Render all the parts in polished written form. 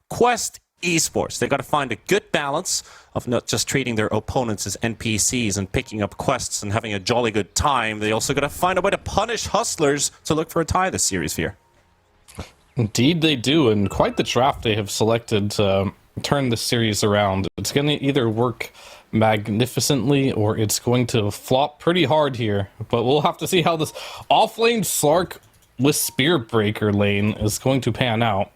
Quest Esports. They got to find a good balance of not just treating their opponents as NPCs and picking up quests and having a jolly good time. They also got to find a way to punish hustlers to look for a tie this series here. Indeed they do, and quite the draft they have selected to turn this series around. It's going to either work magnificently or it's going to flop pretty hard here, but we'll have to see how this off-lane Slark with Spirit Breaker lane is going to pan out.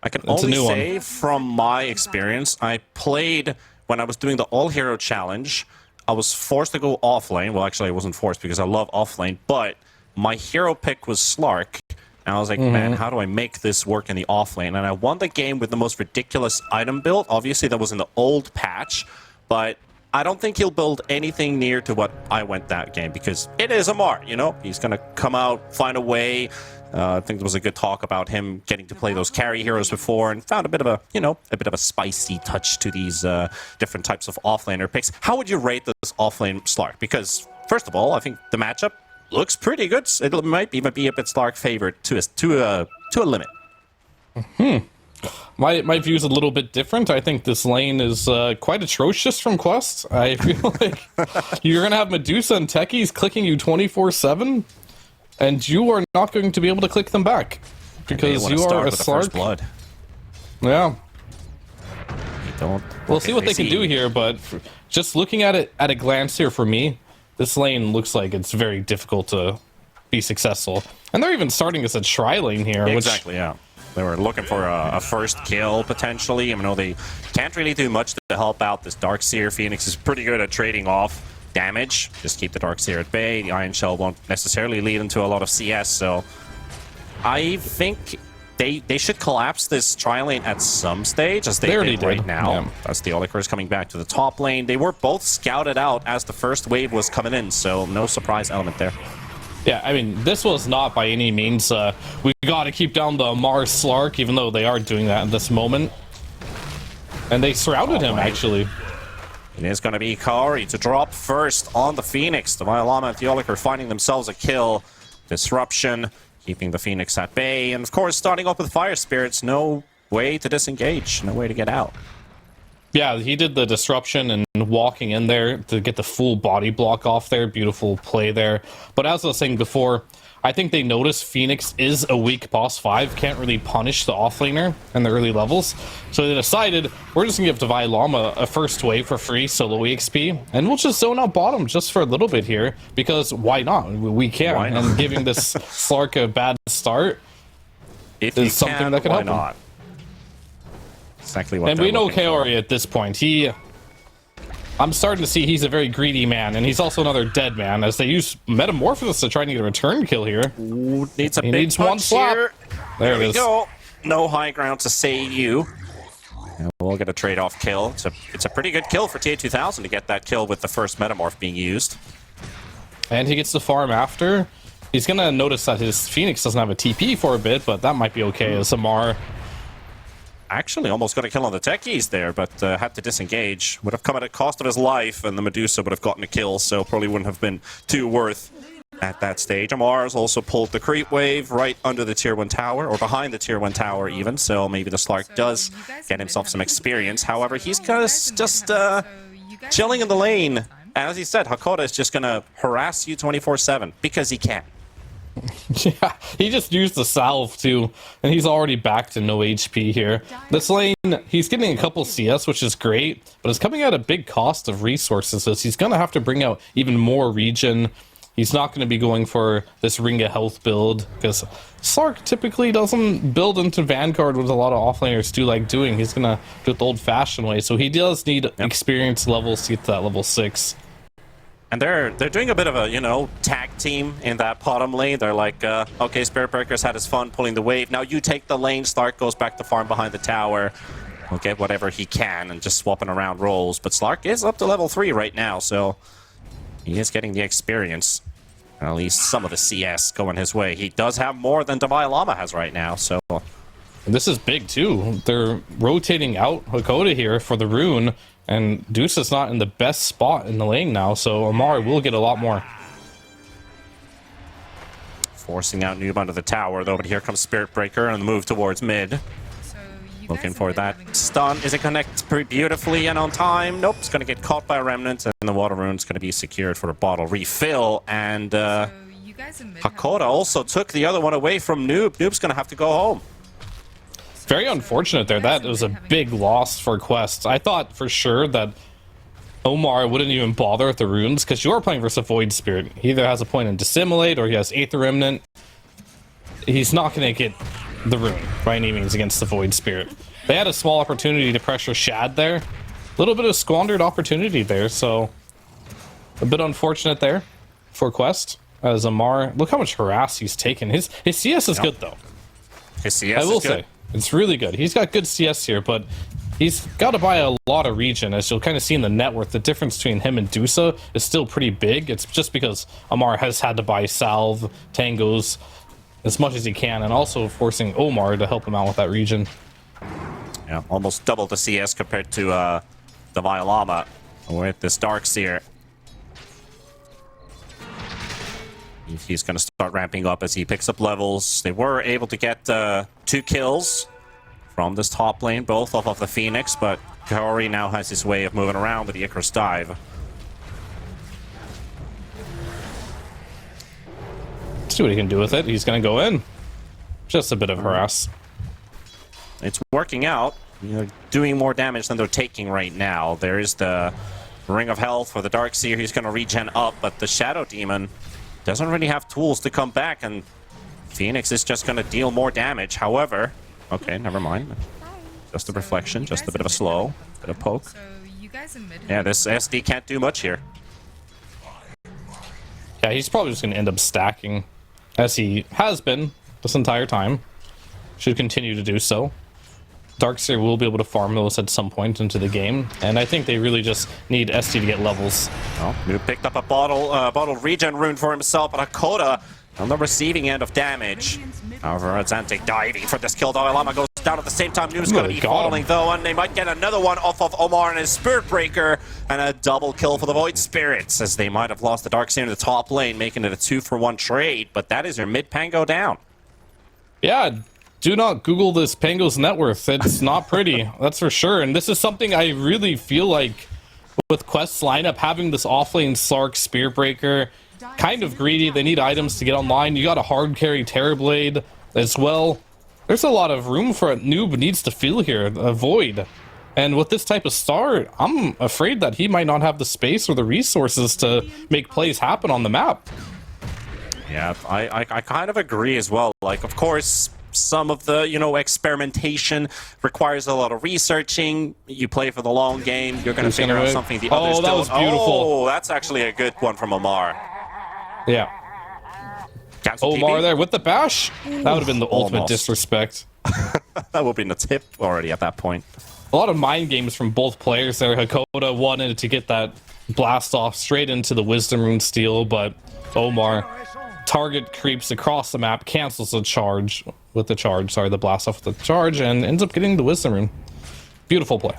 I can only say from my experience, I played when I was doing the all-hero challenge. I was forced to go off-lane. Well, actually, I wasn't forced because I love off-lane, but my hero pick was Slark. And I was like, man, how do I make this work in the off-lane? And I won the game with the most ridiculous item build. Obviously, that was in the old patch, but I don't think he'll build anything near to what I went that game because it is Amar, you know? He's going to come out, find a way. I think there was a good talk about him getting to play those carry heroes before and found a bit of a, you know, a bit of a spicy touch to these different types of offlaner picks. How would you rate this offlane Slark? Because, first of all, I think the matchup looks pretty good. It might even be a bit Slark favored to a limit. My view is a little bit different. I think this lane is quite atrocious from Quest. I feel like you're going to have Medusa and Techies clicking you 24/7, and you are not going to be able to click them back because you are a Slark. Blood. Yeah. Don't. We'll see what they can do here, but just looking at it at a glance here for me, this lane looks like it's very difficult to be successful. And they're even starting as a tri-lane here. Exactly, yeah. They were looking for a first kill, potentially. I know they can't really do much to help out. This Darkseer Phoenix is pretty good at trading off damage. Just keep the Darkseer at bay. The Iron Shell won't necessarily lead into a lot of CS, so I think they should collapse this tri-lane at some stage, as they did right now. Yeah. As the Oliker is coming back to the top lane. They were both scouted out as the first wave was coming in, so no surprise element there. Yeah, I mean, this was not by any means, we got to keep down the Mars Slark, even though they are doing that in this moment. And they surrounded him, actually. It is going to be Kari to drop first on the Phoenix. The Violama and the Oliker finding themselves a kill. Disruption, keeping the Phoenix at bay. And of course, starting off with Fire Spirits, no way to disengage, no way to get out. Yeah, he did the disruption and walking in there to get the full body block off there. Beautiful play there. But as I was saying before, I think they noticed Phoenix is a weak boss 5, can't really punish the offlaner in the early levels. So they decided, we're just going to give Divine Llama a first wave for free solo EXP, and we'll just zone out bottom just for a little bit here, because why not? We can. And giving this Slark a bad start is something that could help him. Exactly what. And we know Kaori at this point. I'm starting to see he's a very greedy man, and he's also another dead man, as they use Metamorphosis to try and get a return kill here. Ooh, needs one slap. Here. There we go. No high ground to save you. And we'll get a trade-off kill. It's a pretty good kill for TA2000 to get that kill with the first Metamorph being used. And he gets the farm after. He's going to notice that his Phoenix doesn't have a TP for a bit, but that might be okay as Amar actually almost got a kill on the Techies there, but had to disengage. Would have come at a cost of his life, and the Medusa would have gotten a kill, so probably wouldn't have been too worth at that stage. Amar's also pulled the creep wave right under the tier 1 tower, or behind the tier 1 tower even, so maybe the Slark does get himself some experience. However, he's kind of just chilling in the lane. As he said, Hakoda is just going to harass you 24/7, because he can. Yeah, he just used the salve too, and he's already back to no HP here. This lane, he's getting a couple CS, which is great, but it's coming at a big cost of resources, as he's going to have to bring out even more regen. He's not going to be going for this Ring of Health build, because Slark typically doesn't build into Vanguard, what a lot of offlaners do like doing. He's going to do it the old-fashioned way, so he does need experience levels to get to that level 6. And they're doing a bit of a, you know, tag team in that bottom lane. They're like, okay, Spirit Breaker's had his fun pulling the wave. Now you take the lane. Slark goes back to farm behind the tower. He'll get whatever he can and just swapping around roles. But Slark is up to level 3 right now, so he is getting the experience. At least some of the CS going his way. He does have more than Divine Llama has right now, so... And this is big, too. They're rotating out Hakoda here for the rune, and Deuce is not in the best spot in the lane now, so Amar will get a lot more. Forcing out Noob under the tower, though, but here comes Spirit Breaker on the move towards mid. Looking for that stun. Is it connect pretty beautifully and on time? Nope, it's going to get caught by a remnant, and the water rune's going to be secured for the bottle refill. And Hakoda also took the other one away from Noob. Noob's going to have to go home. Very unfortunate there. That was a big loss for Quest. I thought for sure that Omar wouldn't even bother with the runes, because you are playing versus a Void Spirit. He either has a point in Dissimulate or he has Aether Remnant. He's not going to get the rune by any means against the Void Spirit. They had a small opportunity to pressure Shad there. A little bit of squandered opportunity there, so a bit unfortunate there for Quest. As Amar, look how much harass he's taken. His CS is good though. His CS I will is good. say it's really good. He's got good CS here, but he's got to buy a lot of regen. As you'll kind of see in the net worth, the difference between him and Dusa is still pretty big. It's just because Amar has had to buy salve, tangos, as much as he can, and also forcing Omar to help him out with that regen. Yeah, almost double the CS compared to the Violama with this Darkseer. He's going to start ramping up as he picks up levels. They were able to get 2 kills from this top lane, both off of the Phoenix, but Kaori now has his way of moving around with the Icarus dive. See what he can do with it. He's going to go in. Just a bit of harass. It's working out. They're doing more damage than they're taking right now. There is the Ring of Health for the Darkseer. He's going to regen up, but the Shadow Demon doesn't really have tools to come back, and Phoenix is just going to deal more damage. However, okay, never mind. Just a reflection, just a bit of a slow, bit of poke. Yeah, this SD can't do much here. Yeah, he's probably just going to end up stacking, as he has been this entire time. Should continue to do so. Darkseer will be able to farm those at some point into the game, and I think they really just need SD to get levels. Well, Noob picked up a bottle regen rune for himself, but Hakoda on the receiving end of damage. However, Azantic diving for this kill. Violama goes down at the same time. Noob's going to be falling though, and they might get another one off of Omar and his Spirit Breaker, and a double kill for the Void Spirits, as they might have lost the Darkseer in the top lane, making it a 2-for-1 trade, but that is your mid Pango down. Yeah, do not Google this Pango's net worth. It's not pretty, that's for sure. And this is something I really feel like with Quest's lineup, having this offlane Slark Spear Breaker, kind of greedy. They need items to get online. You got a hard carry Terrorblade as well. There's a lot of room for a Noob needs to feel here, a Void. And with this type of start, I'm afraid that he might not have the space or the resources to make plays happen on the map. Yeah, I kind of agree as well. Like, of course, some of the, experimentation requires a lot of researching. You play for the long game. You're going to figure out something the others don't. That was beautiful. Oh, that's actually a good one from Omar. Yeah. Omar there with the bash. That would have been the ultimate disrespect. That would have been the tip already at that point. A lot of mind games from both players there. Hakoda wanted to get that blast off straight into the Wisdom Rune steal, but Omar target creeps across the map, cancels the charge with the charge, the blast off with the charge, and ends up getting the Wisdom Rune. Beautiful play.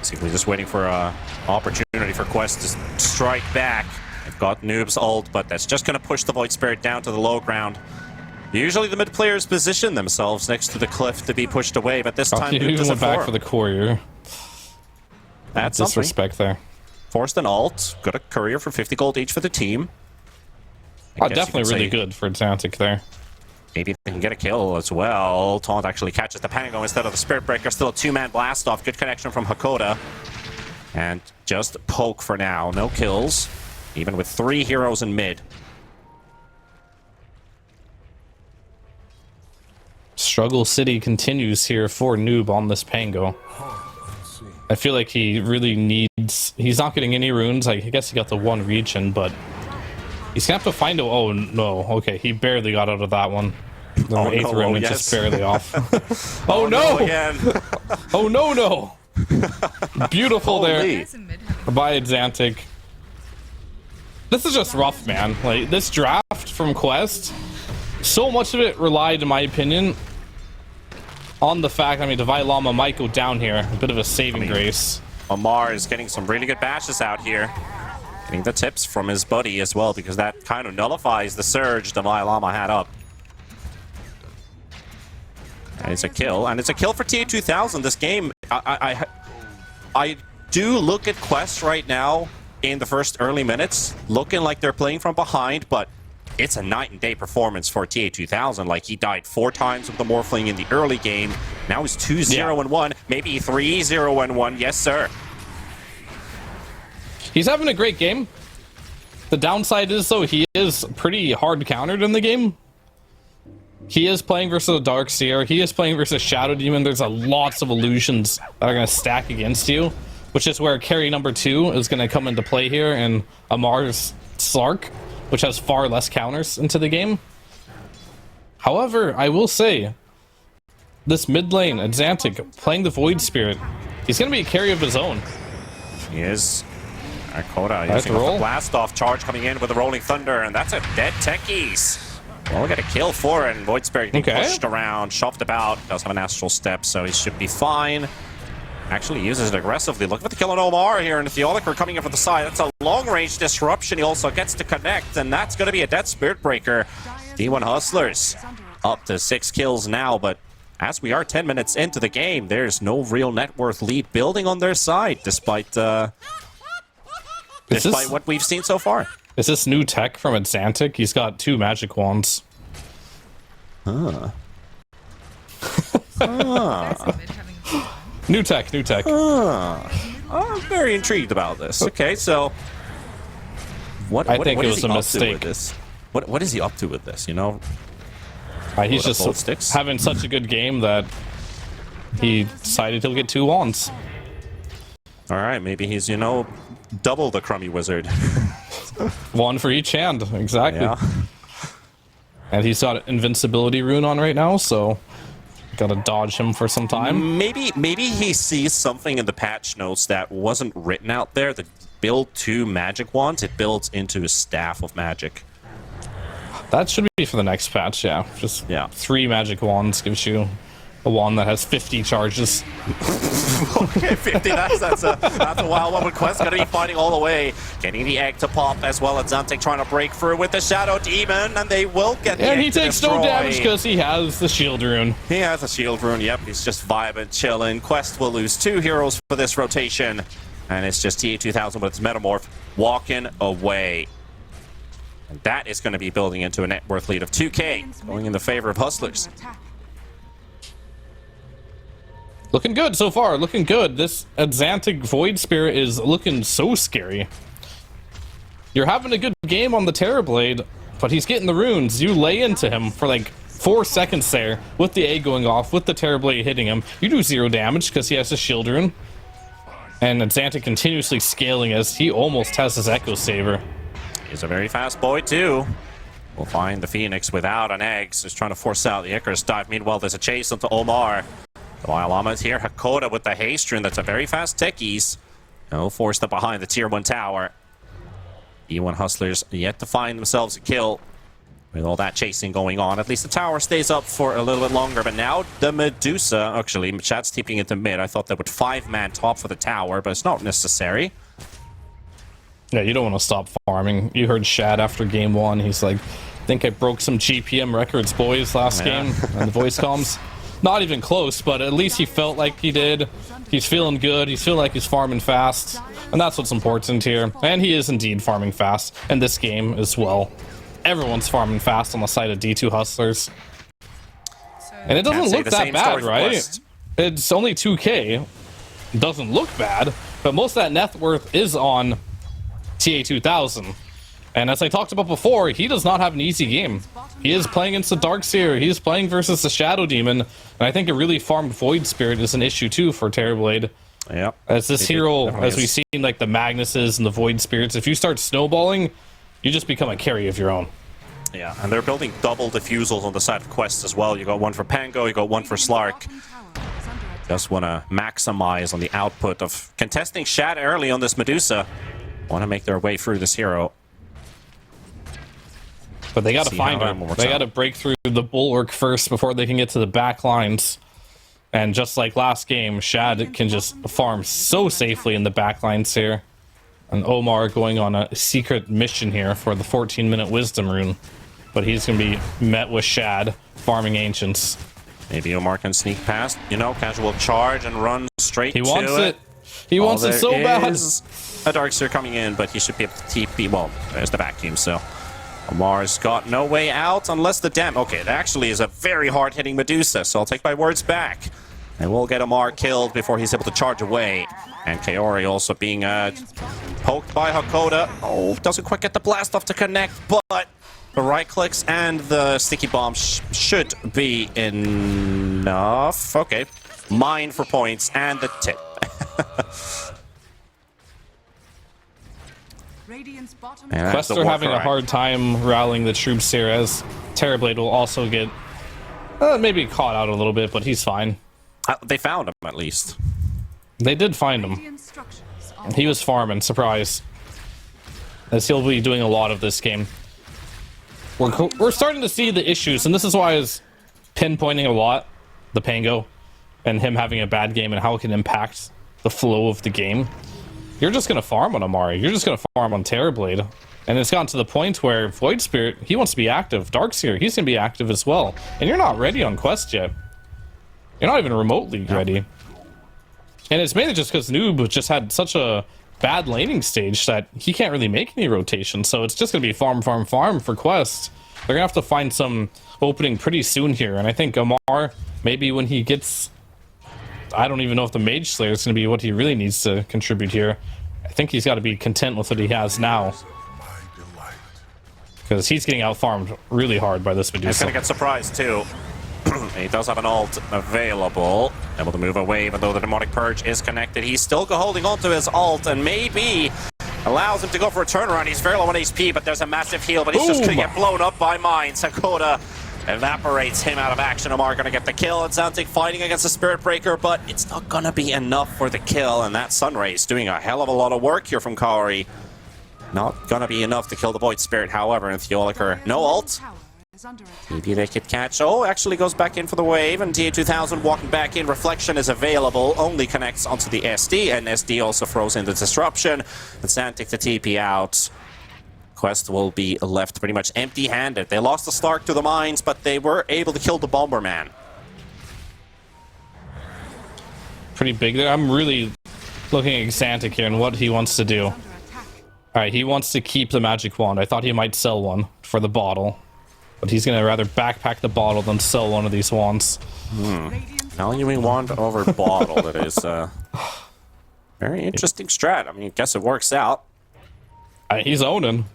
See, we're just waiting for an opportunity for Quest to strike back. They've got Noob's ult, but that's just going to push the Void Spirit down to the low ground. Usually the mid players position themselves next to the cliff to be pushed away, but this time Noob doesn't back for the courier. That's disrespect there. Forced an ult, got a courier for 50 gold each for the team. Definitely really good for Zantic there. Maybe they can get a kill as well. Taunt actually catches the Pango instead of the Spirit Breaker. Still a 2-man blast off. Good connection from Hakoda. And just poke for now. No kills. Even with 3 heroes in mid. Struggle City continues here for Noob on this Pango. I feel like he really needs... He's not getting any runes. I guess he got the 1 regen, but... He's gonna have to find a... Oh, no. Okay, he barely got out of that one. The 8th remnant just barely off. Oh, no! Again. Oh, no. Beautiful there by Zantic. This is just rough, man. Like, this draft from Quest, so much of it relied, in my opinion, on the fact, Devi Lama might go down here. A bit of a saving grace. Omar is getting some really good bashes out here. Getting the tips from his buddy as well, because that kind of nullifies the surge Devi Lama had up. And it's a kill, and it's a kill for TA2000. This game, I do look at Quest right now in the first early minutes, looking like they're playing from behind, but it's a night and day performance for TA2000. Like, he died 4 times with the Morphling in the early game. Now he's 2-0-1, maybe 3-0-1. Yes, sir. He's having a great game. The downside is, though, he is pretty hard countered in the game. He is playing versus a Darkseer. He is playing versus Shadow Demon. There's lots of illusions that are going to stack against you, which is where carry number 2 is going to come into play here, and Amar's Slark, which has far less counters into the game. However, I will say, this mid lane, Exantic, playing the Void Spirit, he's going to be a carry of his own. He is. Koda using the blast off charge coming in with the Rolling Thunder, and that's a dead Techies. Well, we got a kill for it, and Void Spirit getting pushed around, shoved about. Does have an Astral Step, so he should be fine. Actually uses it aggressively. Look at the kill on Omar here, and Theoliker coming in from the side. That's a long-range disruption. He also gets to connect, and that's going to be a dead Spirit Breaker. D1 Hustlers up to 6 kills now, but as we are 10 minutes into the game, there's no real net worth lead building on their side, despite what we've seen so far. Is this new tech from Exantic? He's got 2 magic wands. New tech, new tech. I'm very intrigued about this. Okay, so what it was is a he mistake. up to with this? What is he up to with this? You know, he's just having such a good game that he decided he'll get 2 wands. All right, maybe he's, you know, double the crummy wizard. 1 for each hand, exactly. Yeah. And he's got an invincibility rune on right now, so gotta dodge him for some time. Maybe he sees something in the patch notes that wasn't written out there. That build 2 magic wands, it builds into a staff of magic. That should be for the next patch, yeah. Just 3 magic wands gives you a wand that has 50 charges. Okay, 50, that's a wild one. But Quest gonna be fighting all the way, getting the egg to pop as well as Xantic trying to break through with the Shadow Demon, and they will get the egg he takes to no damage because he has the shield rune. He has a shield rune, yep, he's just vibing, chilling. Quest will lose 2 heroes for this rotation, and it's just TA2000 with its Metamorph walking away. And that is going to be building into a net worth lead of 2k, going in the favor of Hustlers. Looking good so far, looking good. This Exantic Void Spirit is looking so scary. You're having a good game on the Terrorblade, but he's getting the runes. You lay into him for like 4 seconds there, with the A going off, with the Terrorblade hitting him. You do 0 damage because he has a shield rune. And Exantic continuously scaling as he almost has his Echo Saber. He's a very fast boy too. We'll find the Phoenix without an egg, so he's trying to force out the Icarus dive. Meanwhile, there's a chase onto Omar. While Alma's here, Hakoda with the haste rune. That's a very fast Techies. No, forced up behind the tier 1 tower. E1 Hustlers yet to find themselves a kill. With all that chasing going on, at least the tower stays up for a little bit longer. But now the Medusa, actually, chat's tipping into mid. I thought that would 5-man top for the tower, but it's not necessary. Yeah, you don't want to stop farming. You heard Shad after game 1. He's like, I think I broke some GPM records, boys, last game. And the voice comms. Not even close, but at least he felt like he did. He's feeling good. He's feeling like he's farming fast. And that's what's important here. And he is indeed farming fast in this game as well. Everyone's farming fast on the side of D2 Hustlers. And it doesn't look that bad, right? It's only 2k. It doesn't look bad, but most of that net worth is on TA2000. And as I talked about before, he does not have an easy game. He is playing against the Darkseer. He is playing versus the Shadow Demon. And I think a really farmed Void Spirit is an issue too for Terrorblade. Yep. As this hero, as we've seen, like the Magnuses and the Void Spirits, if you start snowballing, you just become a carry of your own. Yeah, and they're building double diffusals on the side of Quest as well. You got one for Pango, you got one for Slark. Just want to maximize on the output of contesting Shad early on this Medusa. Want to make their way through this hero. But they got to find him. They got to break through the bulwark first before they can get to the back lines. And just like last game, Shad can just farm so safely in the back lines here. And Omar going on a secret mission here for the 14-minute Wisdom rune. But he's going to be met with Shad farming Ancients. Maybe Omar can sneak past, you know, casual charge and run straight to it. He wants it. He wants it so bad. A Darkseer coming in, but he should be able to TP. Well, there's the vacuum, so Omar's got no way out unless the dam. Okay, it actually is a very hard-hitting Medusa, so I'll take my words back. And we'll get Omar killed before he's able to charge away. And Kaori also being poked by Hakoda. Oh, doesn't quite get the blast off to connect, but the right clicks and the sticky bomb should be enough. Okay, mine for points and the tip. Quest are having a hard time rallying the troops here, as Terrorblade will also get maybe caught out a little bit, but he's fine. They found him, at least. They did find him. He was farming, surprise. As he'll be doing a lot of this game. We're starting to see the issues, and this is why I was pinpointing a lot the Pango and him having a bad game and how it can impact the flow of the game. You're just going to farm on Amari. You're just going to farm on Terrorblade. And it's gotten to the point where Void Spirit, he wants to be active. Darkseer, he's going to be active as well. And you're not ready on Quest yet. You're not even remotely ready. And it's mainly just because Noob just had such a bad laning stage that he can't really make any rotation. So it's just going to be farm, farm, farm for Quest. They're going to have to find some opening pretty soon here. And I think Amar, maybe when he gets... I don't even know if the Mage Slayer is going to be what he really needs to contribute here. I think he's got to be content with what he has now. Because he's getting out-farmed really hard by this Medusa. He's going to get surprised, too. He does have an ult available. Able to move away, even though the Demonic Purge is connected. He's still holding on to his ult, and maybe allows him to go for a turnaround. He's very low on HP, but there's a massive heal, but he's just going to get blown up by mines. Hakoda evaporates him out of action. Omar going to get the kill, and Zantic fighting against the Spirit Breaker, but it's not going to be enough for the kill, and that Sunray's doing a hell of a lot of work here from Kaori. Not going to be enough to kill the Void Spirit, however, and Theoliker, no ult. Maybe they could catch. Oh, actually goes back in for the wave, and TA2000 walking back in. Reflection is available, only connects onto the SD, and SD also throws in the disruption. And Zantic to TP out. Quest will be left pretty much empty-handed. They lost the Slark to the mines, but they were able to kill the Bomberman. Pretty big there. I'm really looking at Xantic here and what he wants to do. Alright, he wants to keep the magic wand. I thought he might sell one for the bottle. But he's going to rather backpack the bottle than sell one of these wands. Valuing wand over bottle. That is a very interesting strat. I mean, I guess it works out. He's owning.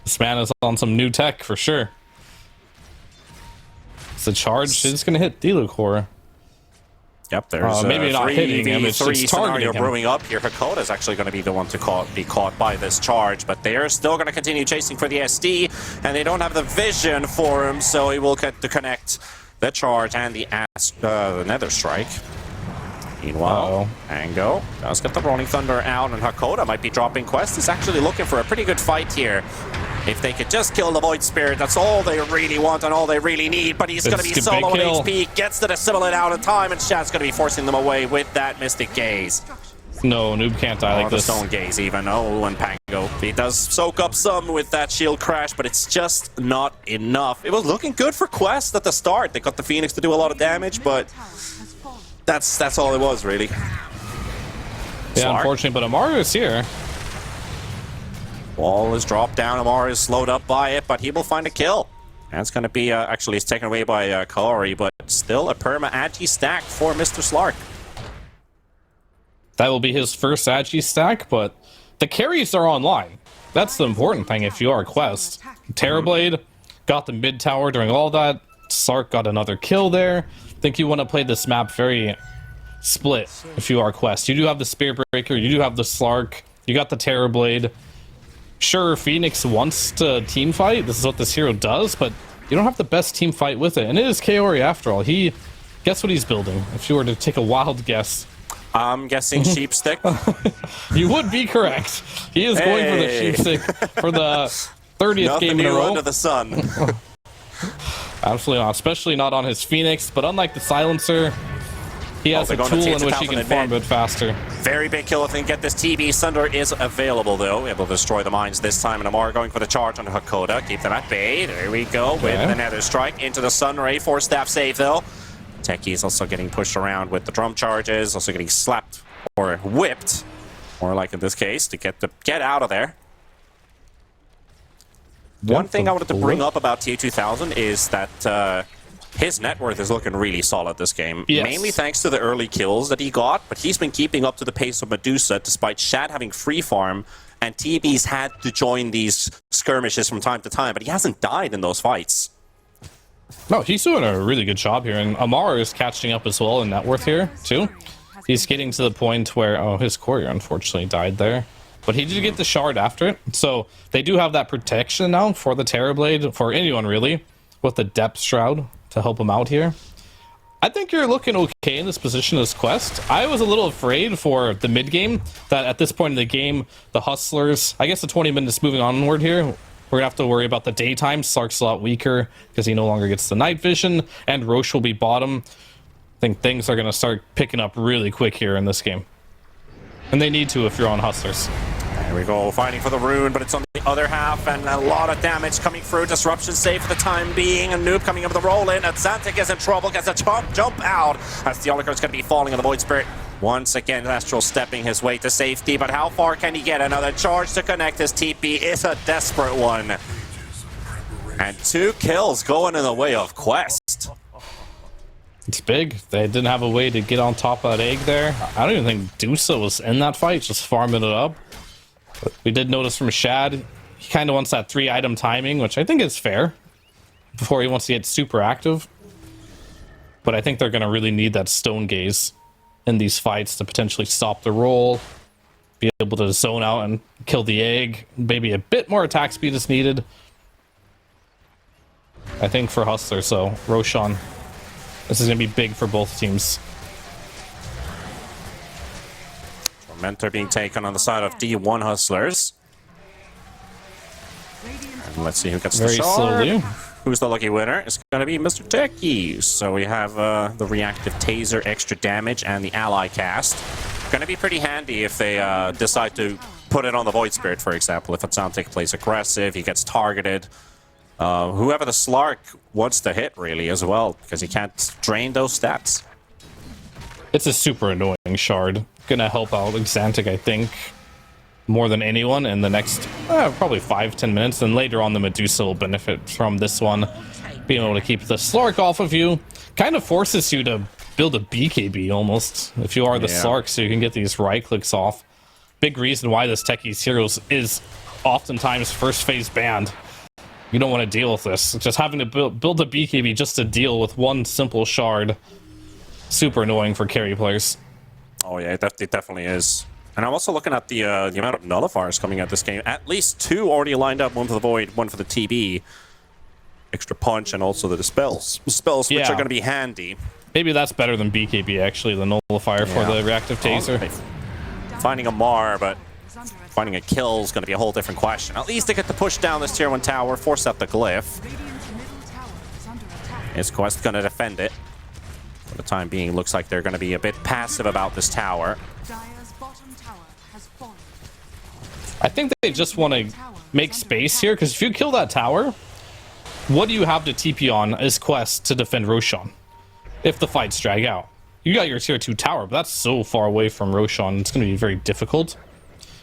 This man is on some new tech for sure. It's the charge. He's going to hit Delacor. Yep, there's maybe not hitting him, it's just targeting him. Brewing up here. Hakoda is actually going to be the one to be caught by this charge, but they're still going to continue chasing for the SD, and they don't have the vision for him, so he will get to connect the charge and the Nether Strike. Meanwhile, Ango does get the Rolling Thunder out, and Hakoda might be dropping. Quest is actually looking for a pretty good fight here. If they could just kill the Void Spirit, that's all they really want and all they really need. But he's going to be solo on HP, gets the Dissimilate out in time, and Shad's going to be forcing them away with that Mystic Gaze. No, Noob can't die like this. The Stone Gaze even. Oh, and Pango. He does soak up some with that shield crash, but it's just not enough. It was looking good for Quest at the start. They got the Phoenix to do a lot of damage, but that's all it was, really. Yeah, unfortunately, but Amaru is here. Wall is dropped down. Amar is slowed up by it, but he will find a kill. That's going to be, actually, it's taken away by Kaori, but still a perma Agi stack for Mr. Slark. That will be his first Agi stack, but the carries are online. That's the important thing if you are Quest. Terrorblade got the mid tower during all that. Slark got another kill there. I think you want to play this map very split if you are Quest. You do have the Spirit Breaker, you do have the Slark, you got the Terrorblade. Sure, Phoenix wants to team fight. This is what this hero does, but you don't have the best team fight with it. And it is Kaori after all. Guess what he's building? If you were to take a wild guess. I'm guessing Sheepstick. You would be correct. He is going for the Sheepstick for the 30th game in a row. Under the sun. Absolutely not, especially not on his Phoenix. But unlike the Silencer, He has a tool in which he can farm a bit faster. Very big kill if they can get this TB. Sunder is available, though. Able to destroy the mines this time. And Amar going for the charge on Hakoda. Keep them at bay. There we go. With the Nether Strike into the Sun Ray. 4-staff save, though. Techie is also getting pushed around with the drum charges. Also getting slapped or whipped. More like in this case, to get out of there. One thing I wanted to bring up about TA2000 is that his net worth is looking really solid this game. Yes. Mainly thanks to the early kills that he got, but he's been keeping up to the pace of Medusa despite Shad having free farm, and TB's had to join these skirmishes from time to time, but he hasn't died in those fights. No, he's doing a really good job here, and Amar is catching up as well in net worth here, too. He's getting to the point where, oh, his courier unfortunately died there. But he did get the shard after it, so they do have that protection now for the Terrorblade, for anyone really, with the Depth Shroud to help him out here. I think you're looking okay in this position as Quest. I was a little afraid for the mid game that at this point in the game, the Hustlers, I guess the 20 minutes moving onward here, we're gonna have to worry about the daytime. Slark's a lot weaker because he no longer gets the night vision, and Roche will be bottom. I think things are gonna start picking up really quick here in this game. And they need to if you're on Hustlers. There we go, fighting for the rune, but it's on the other half, and a lot of damage coming through. Disruption safe for the time being. A noob coming up with the roll in. Atlantic is in trouble, gets a jump out. As the Oligarch's going to be falling on the Void Spirit. Once again, Astral stepping his way to safety, but how far can he get? Another charge to connect his TP is a desperate one. And 2 kills going in the way of Quest. It's big. They didn't have a way to get on top of that egg there. I don't even think Dusa was in that fight, just farming it up. But we did notice from Shad, he kind of wants that 3-item timing, which I think is fair, before he wants to get super active. But I think they're going to really need that Stone Gaze in these fights to potentially stop the roll, be able to zone out and kill the egg. Maybe a bit more attack speed is needed, I think, for Hustler. So Roshan, this is going to be big for both teams. Mentor being taken on the side of D1 Hustlers. And let's see who gets the shot. Slowly. Who's the lucky winner? It's going to be Mr. Techie. So we have the reactive taser, extra damage, and the ally cast. Going to be pretty handy if they decide to put it on the Void Spirit, for example. If Atlantic plays aggressive, he gets targeted. Whoever the Slark wants to hit, really, as well, because he can't drain those stats. It's a super annoying shard. Gonna help out Xantic, I think, more than anyone in the next probably 5-10 minutes. And later on, the Medusa will benefit from this one. Being able to keep the Slark off of you kind of forces you to build a BKB almost, if you are the Slark, so you can get these right clicks off. Big reason why this Techie's Heroes is oftentimes first phase banned. You don't want to deal with this. Just having to build a BKB just to deal with one simple shard. Super annoying for carry players. Oh yeah, it definitely is. And I'm also looking at the amount of nullifiers coming at this game. At least 2 already lined up, one for the Void, one for the TB. Extra punch and also the dispels. Spells which are going to be handy. Maybe that's better than BKB, actually, the nullifier for the reactive taser. Finding a Mar, but finding a kill is going to be a whole different question. At least they get to push down this tier 1 tower, force out the glyph. Is Quest going to defend it? For the time being, looks like they're going to be a bit passive about this tower. I think they just want to make space here, because if you kill that tower, what do you have to TP on as Quest to defend Roshan if the fights drag out? You got your tier 2 tower, but that's so far away from Roshan, it's going to be very difficult.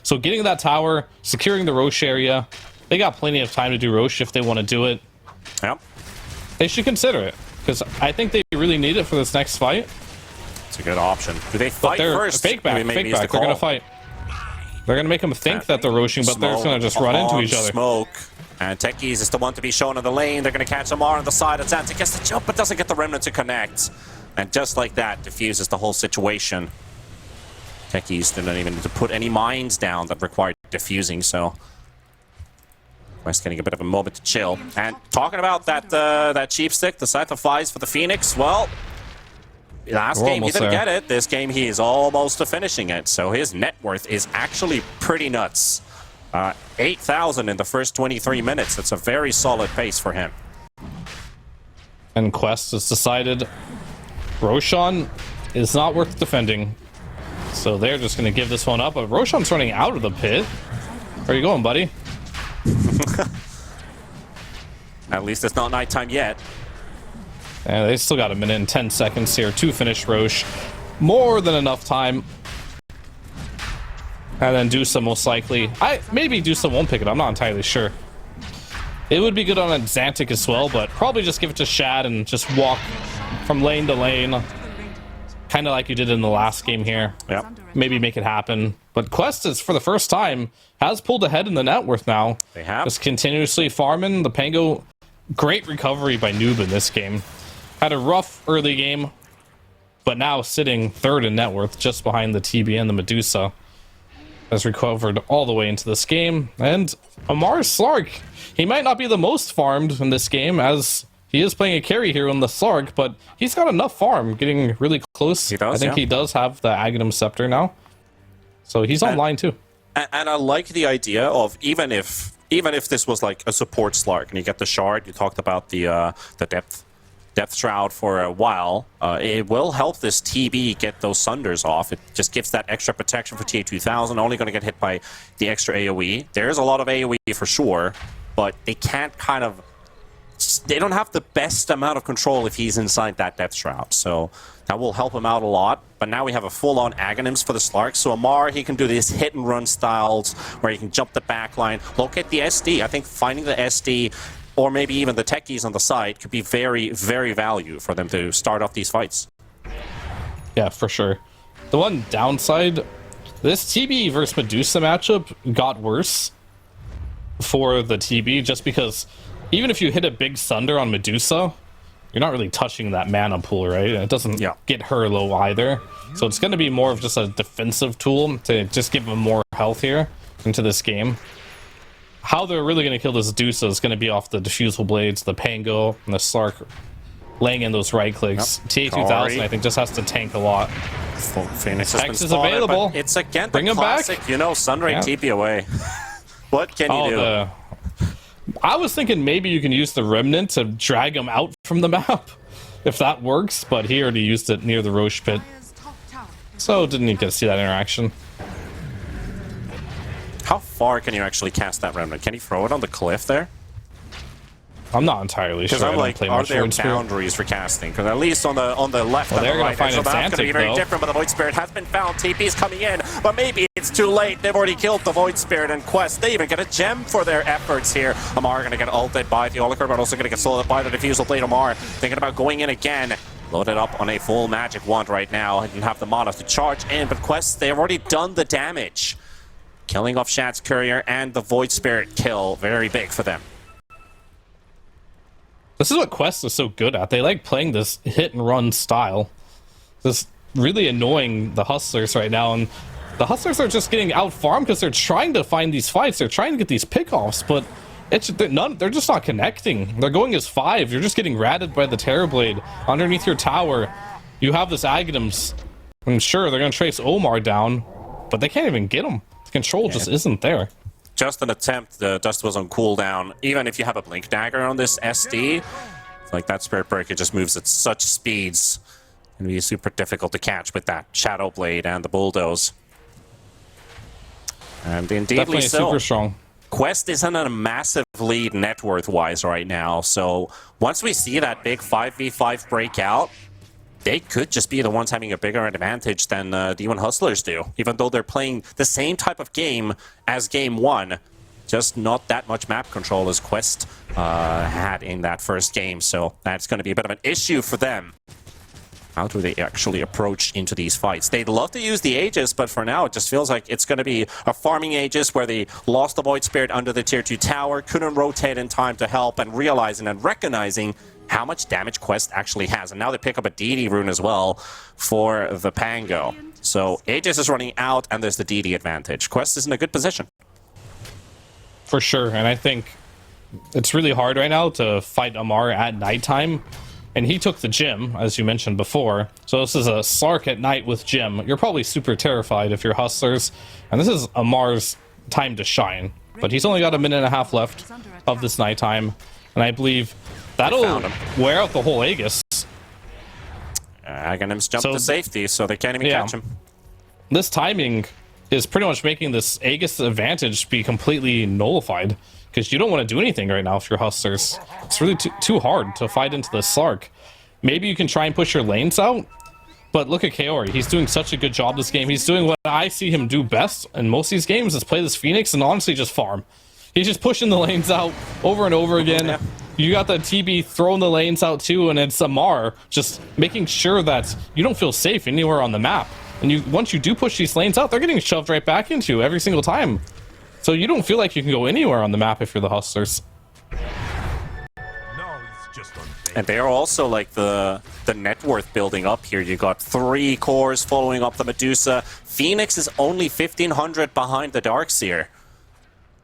So getting that tower, securing the Roche area, they got plenty of time to do Roche if they want to do it. Yep. They should consider it, because I think they really need it for this next fight. It's a good option. Do they fight first? Fake back. They're going to fight. They're going to make them think that they're roaching, but they're going to just run into each other. Smoke. And Techies is the one to be shown in the lane. They're going to catch Amar on the side. Atlantic gets the jump, but doesn't get the Remnant to connect. And just like that, diffuses the whole situation. Techies didn't even need to put any mines down that required diffusing, so... West getting a bit of a moment to chill. And talking about that cheap stick, the Scythe of Flies for the Phoenix, well... Last game he didn't get it. This game he is almost to finishing it. So his net worth is actually pretty nuts. 8,000 in the first 23 minutes. That's a very solid pace for him. And Quest has decided Roshan is not worth defending. So they're just going to give this one up. But Roshan's running out of the pit. Where are you going, buddy? At least it's not nighttime yet. And they still got a minute and 10 seconds here to finish Roche. More than enough time. And then Dusa most likely. Maybe Dusa won't pick it. I'm not entirely sure. It would be good on a Xantic as well, but probably just give it to Shad and just walk from lane to lane. Kind of like you did in the last game here. Yep. Maybe make it happen. But Quest is, for the first time, has pulled ahead in the net worth now. They have. Just continuously farming. The Pango, great recovery by Noob in this game. Had a rough early game, but now sitting third in net worth, just behind the TB and the Medusa. Has recovered all the way into this game. And Amar Slark, he might not be the most farmed in this game, as he is playing a carry here on the Slark, but he's got enough farm, getting really close. He does, I think he does have the Aghanim Scepter now. So he's online too. And I like the idea of even if this was like a support Slark and you get the shard, you talked about the depth shroud for a while, it will help this TB get those Sunders off. It just gives that extra protection for TA2000, only going to get hit by the extra AoE. There's a lot of AoE for sure, but they can't they don't have the best amount of control if he's inside that depth shroud. So that will help him out a lot. But now we have a full-on Aghanims for the Slark. So Amar, he can do these hit-and-run styles where he can jump the backline. Look at the SD. I think finding the SD or maybe even the techies on the side could be very, very value for them to start off these fights. Yeah, for sure. The one downside, this TB versus Medusa matchup got worse for the TB, just because even if you hit a big Sunder on Medusa, you're not really touching that mana pool, right? And it doesn't get her low either. So it's going to be more of just a defensive tool to just give him more health here into this game. How they're really going to kill this Dusa is going to be off the Diffusal Blades, the Pango, and the Slark laying in those right clicks. TA2000, I think, just has to tank a lot. Phoenix has been X is spotted, available. But it's again the Bring him classic, back. You know, Sunray TP away. What can you do? I was thinking maybe you can use the Remnant to drag him out from the map, if that works, but he already used it near the Roche pit. So didn't even get to see that interaction. How far can you actually cast that Remnant? Can you throw it on the cliff there? I'm not entirely sure. Because I'm like, are there boundaries for casting? Because at least on the left and the right, so that's going to be very different. But the Void Spirit has been found. TP's coming in, but maybe it's too late. They've already killed the Void Spirit and Quest. They even get a gem for their efforts here. Amar going to get ulted by the Oliker, but also going to get slowed by the Diffusal Blade. Amar thinking about going in again. Loaded up on a full magic wand right now. He didn't have the mana to charge in, but Quest, they've already done the damage. Killing off Shad's Courier and the Void Spirit kill. Very big for them. This is what Quest is so good at. They like playing this hit-and-run style. This really annoying the Hustlers right now, and the Hustlers are just getting out-farmed because they're trying to find these fights. They're trying to get these pickoffs, but they're just not connecting. They're going as 5. You're just getting ratted by the Terrorblade. Underneath your tower, you have this Aghanims. I'm sure they're going to trace Omar down, but they can't even get him. The control just isn't there. Just an attempt, the dust was on cooldown. Even if you have a Blink Dagger on this SD, like that Spirit Breaker just moves at such speeds. It's going to be super difficult to catch with that Shadow Blade and the Bulldoze. And indeed, definitely super strong. Quest is in a massive lead net worth-wise right now, so once we see that big 5v5 breakout, they could just be the ones having a bigger advantage than D1 Hustlers do, even though they're playing the same type of game as Game 1, just not that much map control as Quest had in that first game, so that's going to be a bit of an issue for them. How do they actually approach into these fights? They'd love to use the Aegis, but for now it just feels like it's going to be a farming Aegis where they lost the Void Spirit under the Tier 2 tower, couldn't rotate in time to help, and realizing and recognizing how much damage Quest actually has. And now they pick up a DD rune as well for the Pango. So Aegis is running out, and there's the DD advantage. Quest is in a good position. For sure, and I think it's really hard right now to fight Amar at nighttime. And he took the gym, as you mentioned before. So this is a Slark at night with gym. You're probably super terrified if you're Hustlers. And this is Amar's time to shine. But he's only got a minute and a half left of this nighttime. And I believe that'll wear out the whole Aegis. Aghanims jump to safety, so they can't even catch him. This timing is pretty much making this Aegis advantage be completely nullified, because you don't want to do anything right now if you're Hustlers. It's really too hard to fight into the Slark. Maybe you can try and push your lanes out, but look at Kaori. He's doing such a good job this game. He's doing what I see him do best in most of these games, is play this Phoenix and honestly just farm. He's just pushing the lanes out over and over again. Yeah. You got the TB throwing the lanes out too, and it's Amar just making sure that you don't feel safe anywhere on the map. And once you do push these lanes out, they're getting shoved right back into you every single time. So you don't feel like you can go anywhere on the map if you're the Hustlers. And they're also like the net worth building up here. You got 3 cores following up the Medusa. Phoenix is only 1,500 behind the Darkseer.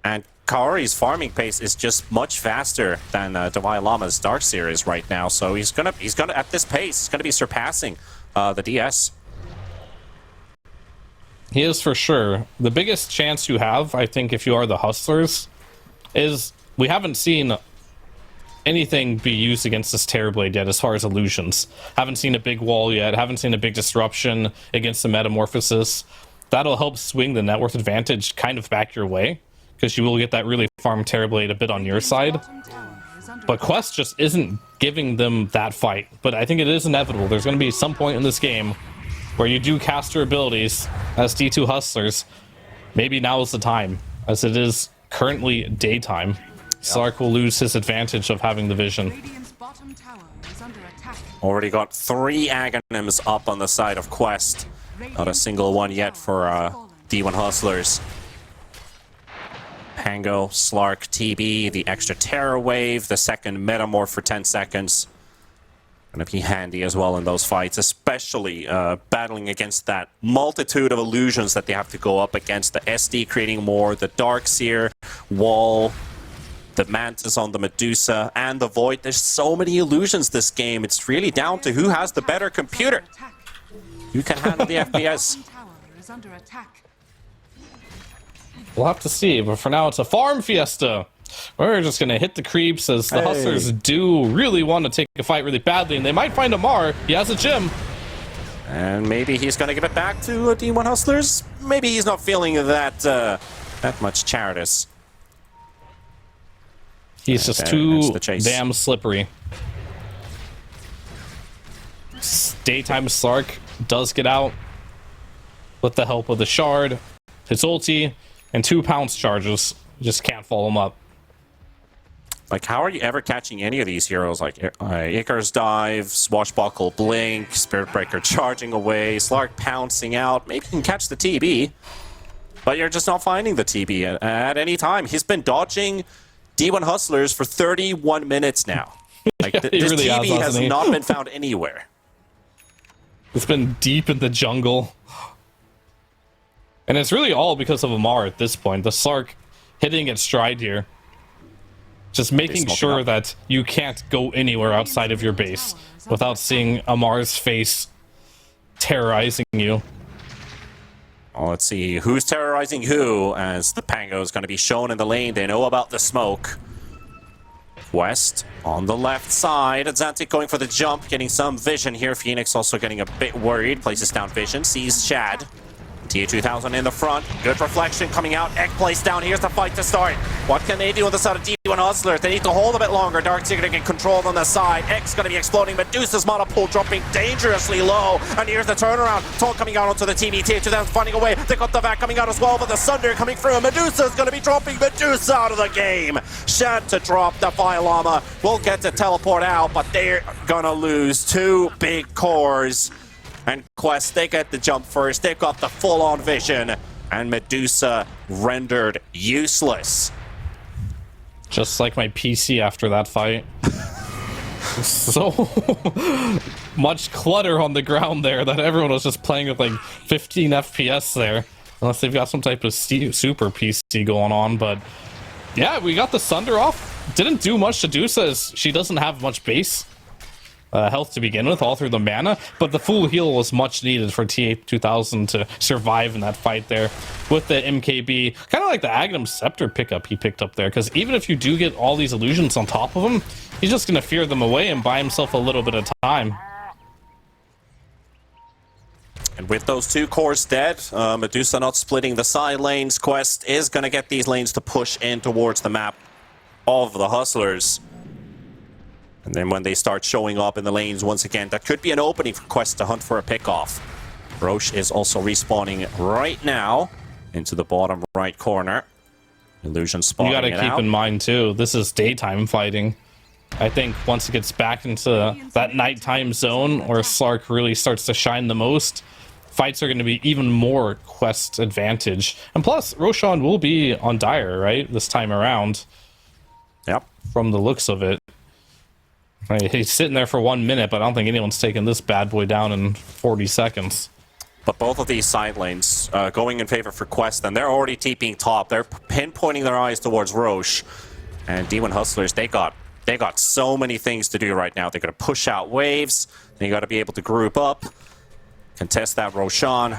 And Kaori's farming pace is just much faster than Dalai Lama's Darkseer is right now. So he's gonna at this pace, he's gonna be surpassing the DS. He is for sure. The biggest chance you have, I think, if you are the Hustlers, is we haven't seen anything be used against this Terrorblade yet as far as illusions. Haven't seen a big wall yet, haven't seen a big disruption against the Metamorphosis. That'll help swing the net worth advantage kind of back your way, because you will get that really farm Terrorblade a bit on your side. But Quest just isn't giving them that fight. But I think it is inevitable. There's going to be some point in this game where you do cast your abilities as D2 Hustlers. Maybe now is the time, as it is currently daytime. Slark will lose his advantage of having the vision. Already got 3 Aghanims up on the side of Quest. Not a single one yet for D1 Hustlers. Pango, Slark, TB, the extra Terror Wave, the second Metamorph for 10 seconds. Gonna be handy as well in those fights, especially battling against that multitude of illusions that they have to go up against. The SD creating more, the Darkseer, Wall, the Mantis on the Medusa, and the Void. There's so many illusions this game. It's really down to who has the better computer. Who can handle the FPS. We'll have to see, but for now it's a farm fiesta. We're just going to hit the creeps, as the Hustlers do really want to take a fight really badly, and they might find Amar. He has a gym. And maybe he's going to give it back to D1 Hustlers. Maybe he's not feeling that much Charitus. He's just too damn slippery. Daytime Slark does get out with the help of the Shard, his ulti, and 2 pounce charges. You just can't follow him up. Like, how are you ever catching any of these heroes? Like, Icarus Dive, Swashbuckle Blink, Spirit Breaker charging away, Slark pouncing out. Maybe you can catch the TB, but you're just not finding the TB at any time. He's been dodging D1 Hustlers for 31 minutes now. Like, yeah, this really TB has not been found anywhere. It's been deep in the jungle. And it's really all because of Amar at this point. The Slark hitting its stride here. Just making sure that you can't go anywhere outside of your base without seeing Amar's face terrorizing you. Well, let's see who's terrorizing who, as the Pango is going to be shown in the lane. They know about the smoke. West on the left side. Zantic going for the jump, getting some vision here. Phoenix also getting a bit worried. Places down vision, sees Shad. T2000 in the front. Good reflection coming out. Egg placed down. Here's the fight to start. What can they do on the side of D1 Hustlers? They need to hold a bit longer. Darkseer going to get controlled on the side. X going to be exploding. Medusa's mana pool dropping dangerously low. And here's the turnaround. Tall coming out onto the TB. T2000 finding a way. They got the vac coming out as well, but the Sunder coming through. Medusa's going to be dropping Medusa out of the game. Shad to drop. The Llama will get to teleport out, but they're going to lose 2 big cores. And Quest, they get the jump first. They've got the full-on vision. And Medusa rendered useless. Just like my PC after that fight. So much clutter on the ground there that everyone was just playing with like 15 FPS there. Unless they've got some type of super PC going on. But yeah, we got the Sunder off. Didn't do much to Medusa, as she doesn't have much base health to begin with, all through the mana, but the full heal was much needed for T2000 to survive in that fight there with the MKB. Kind of like the Aghanim Scepter pickup he picked up there, because even if you do get all these illusions on top of him, he's just going to fear them away and buy himself a little bit of time. And with those two cores dead, Medusa not splitting the side lanes, Quest is going to get these lanes to push in towards the map of the Hustlers. And then when they start showing up in the lanes once again, that could be an opening for Quest to hunt for a pickoff. Roche is also respawning right now into the bottom right corner. Illusion spotting. You got to keep in mind too, this is daytime fighting. I think once it gets back into that nighttime zone where Slark really starts to shine the most, fights are going to be even more Quest advantage. And plus, Roshan will be on Dire, right? This time around. Yep. From the looks of it. Right, he's sitting there for 1 minute, but I don't think anyone's taking this bad boy down in 40 seconds. But both of these side lanes going in favor for Quest, and they're already TPing top. They're pinpointing their eyes towards Roche. And D1 Hustlers, they got so many things to do right now. They're going to push out waves. They got to be able to group up, contest that Roshan,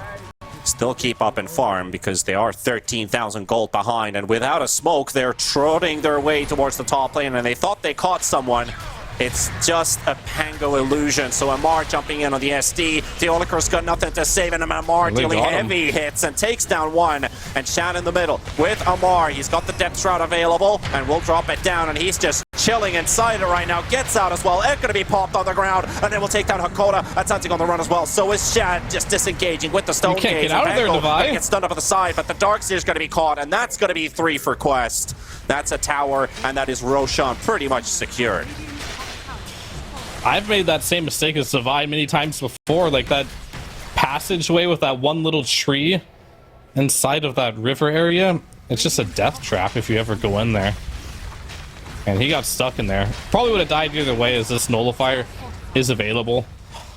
still keep up and farm because they are 13,000 gold behind. And without a smoke, they're trotting their way towards the top lane, and they thought they caught someone. It's just a Pango illusion. So Amar jumping in on the SD. Theoliker's got nothing to save, and Amar dealing heavy hits and takes down one. And Shan in the middle with Amar. He's got the depth shroud available and will drop it down, and he's just chilling inside it right now. Gets out as well. It's going to be popped on the ground, and then we'll take down Hakoda. That's hunting on the run as well. So is Shan just disengaging with the stone you can't gaze. Get out of there, Devi. Gets stunned up at the side, but the Darkseer's going to be caught, and that's going to be 3 for Quest. That's a tower, and that is Roshan pretty much secured. I've made that same mistake as Devi many times before, like that passageway with that one little tree inside of that river area. It's just a death trap if you ever go in there. And he got stuck in there. Probably would have died either way, as this nullifier is available.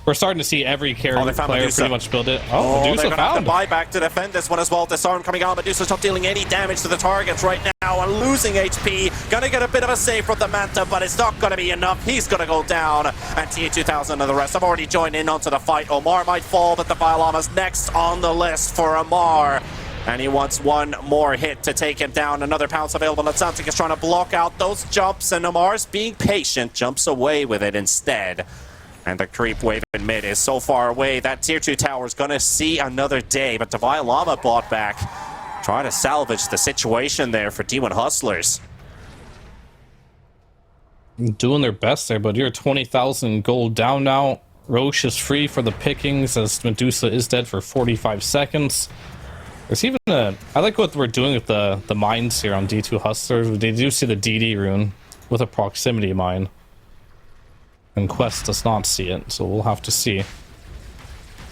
We're starting to see every player pretty much build it. Oh, Medusa they're gonna have to buy back to defend this one as well. Disarm coming out. Medusa's not dealing any damage to the targets right now and losing HP. Gonna get a bit of a save from the Manta, but it's not gonna be enough. He's gonna go down. And TA2000 and the rest have already joined in onto the fight. Omar might fall, but the Violama's next on the list for Omar. And he wants one more hit to take him down. Another pounce available. Natsantic is trying to block out those jumps, and Omar's being patient, jumps away with it instead. And the creep wave in mid is so far away. That tier 2 tower is going to see another day. But Devi Lama bought back. Trying to salvage the situation there for D1 Hustlers. Doing their best there, but you're 20,000 gold down now. Roche is free for the pickings as Medusa is dead for 45 seconds. There's even a... I like what we're doing with the mines here on D2 Hustlers. They do see the DD rune with a proximity mine. And Quest does not see it, so we'll have to see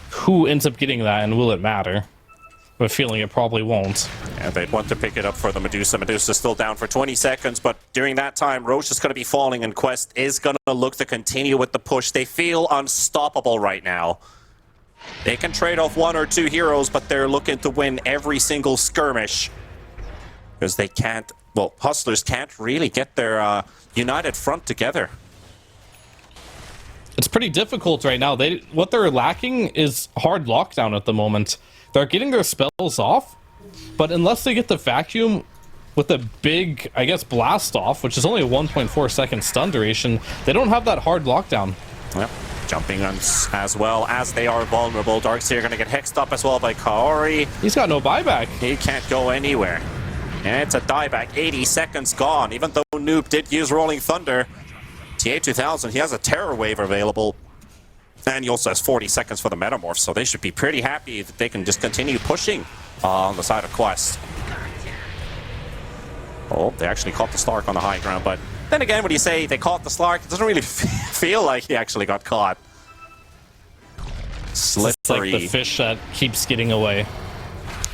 who ends up getting that, and will it matter? I have a feeling it probably won't. Yeah, they'd want to pick it up for the Medusa. Medusa's still down for 20 seconds, but during that time, Roche is going to be falling, and Quest is going to look to continue with the push. They feel unstoppable right now. They can trade off 1 or 2 heroes, but they're looking to win every single skirmish. Because they can't... Well, Hustlers can't really get their united front together. It's pretty difficult right now. What they're lacking is hard lockdown at the moment. They're getting their spells off, but unless they get the vacuum with a big, I guess, blast off, which is only a 1.4 second stun duration, they don't have that hard lockdown. Yep. Jumping on as well as they are vulnerable. Darkseer going to get hexed up as well by Kaori. He's got no buyback. He can't go anywhere. And it's a dieback. 80 seconds gone. Even though Noob did use Rolling Thunder, TA2000, he has a Terror Wave available. And he also has 40 seconds for the Metamorph, so they should be pretty happy that they can just continue pushing on the side of Quest. Oh, they actually caught the Slark on the high ground, but then again, when you say they caught the Slark, it doesn't really feel like he actually got caught. Slippery. It's like the fish that keeps getting away.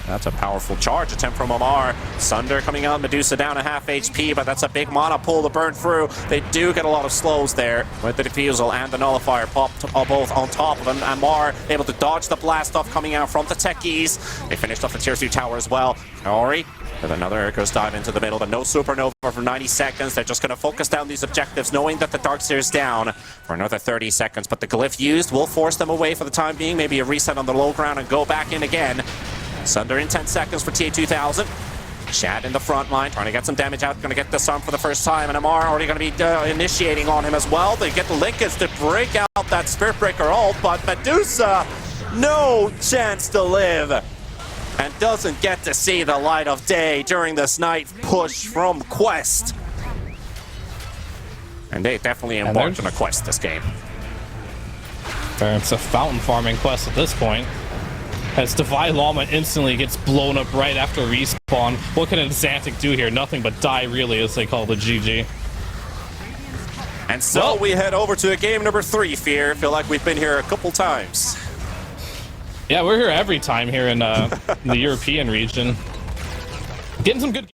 That's a powerful charge attempt from Omar. Sunder coming out, Medusa down a half HP, but that's a big mana pull to burn through. They do get a lot of slows there with the Diffusal and the Nullifier popped both on top of them. Amar able to dodge the blast off coming out from the Techies. They finished off the tier 3 tower as well. Kaori with another Echo's dive into the middle, but no Supernova for 90 seconds. They're just going to focus down these objectives, knowing that the Darkseer is down for another 30 seconds. But the Glyph used will force them away for the time being. Maybe a reset on the low ground and go back in again. Sunder in 10 seconds for TA2000. Shad in the front line, trying to get some damage out. Going to get this arm for the first time, and Amar already going to be initiating on him as well. They get the linkage to break out that Spirit Breaker ult, but Medusa no chance to live and doesn't get to see the light of day during this night push from Quest. And they definitely embarked on a quest this game. It's a fountain farming quest at this point. As Divine Llama instantly gets blown up right after respawn. What can Xantic do here? Nothing but die, really, as they call the GG. And so we head over to game number 3, Fear. Feel like we've been here a couple times. Yeah, we're here every time here in the European region. Getting some good...